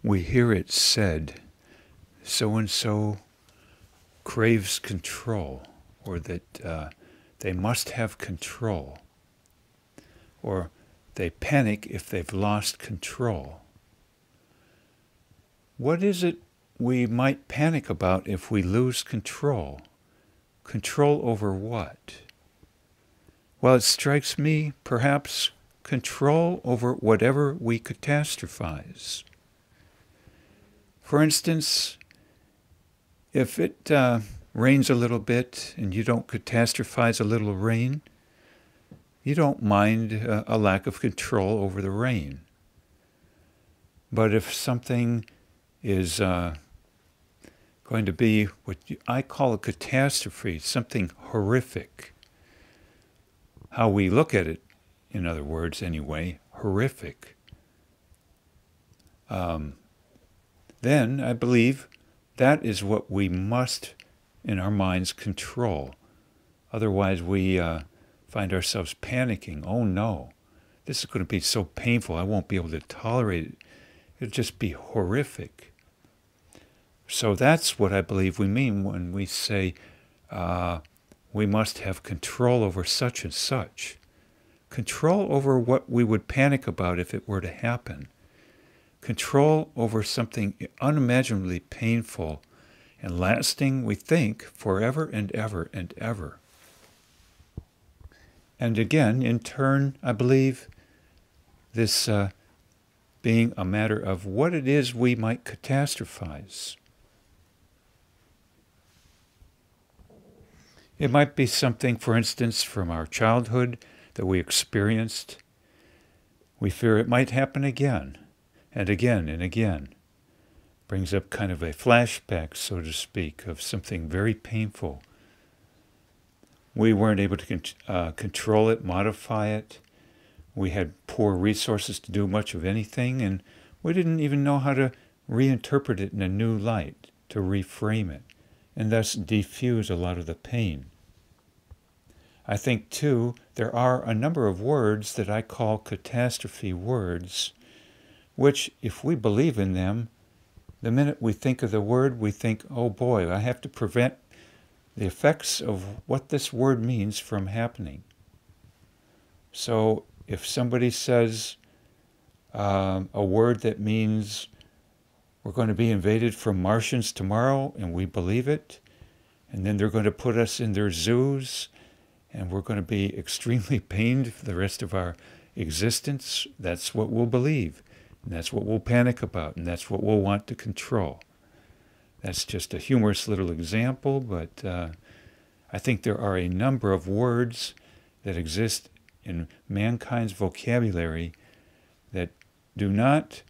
we hear it said, so-and-so craves control, or that they must have control, or they panic if they've lost control. What is it we might panic about if we lose control? Control over what? Well, it strikes me, perhaps, control over whatever we catastrophize. For instance, if it rains a little bit and you don't catastrophize a little rain, you don't mind a lack of control over the rain. But if something is going to be what I call a catastrophe, something horrific, how we look at it, in other words anyway, horrific, then I believe that is what we must, in our minds, control. Otherwise we find ourselves panicking. Oh no, this is going to be so painful, I won't be able to tolerate it. It'll just be horrific. So that's what I believe we mean when we say we must have control over such and such. Control over what we would panic about if it were to happen. Control over something unimaginably painful and lasting, we think, forever and ever and ever. And again, in turn, I believe this being a matter of what it is we might catastrophize. It might be something, for instance, from our childhood that we experienced. We fear it might happen again, and again, and again. Brings up kind of a flashback, so to speak, of something very painful. We weren't able to control it, modify it. We had poor resources to do much of anything, and we didn't even know how to reinterpret it in a new light, to reframe it, and thus diffuse a lot of the pain. I think, too, there are a number of words that I call catastrophe words, which, if we believe in them, the minute we think of the word, we think, oh boy, I have to prevent the effects of what this word means from happening. So if somebody says a word that means we're going to be invaded from Martians tomorrow, and we believe it, and then they're going to put us in their zoos, and we're going to be extremely pained for the rest of our existence, that's what we'll believe. And that's what we'll panic about, and that's what we'll want to control. That's just a humorous little example, but I think there are a number of words that exist in mankind's vocabulary that do not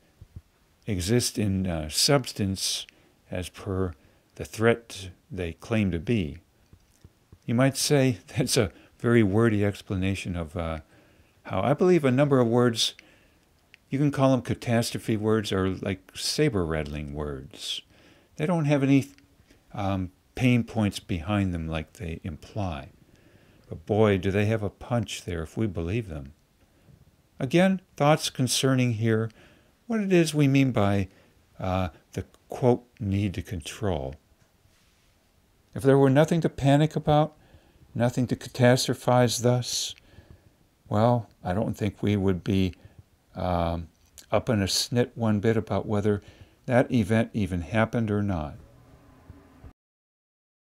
exist in substance as per the threat they claim to be. You might say that's a very wordy explanation of how I believe a number of words, you can call them catastrophe words, or like saber-rattling words. They don't have any pain points behind them like they imply. But boy, do they have a punch there if we believe them. Again, thoughts concerning here what it is we mean by the, quote, need to control. If there were nothing to panic about, nothing to catastrophize thus, well, I don't think we would be up in a snit one bit about whether that event even happened or not.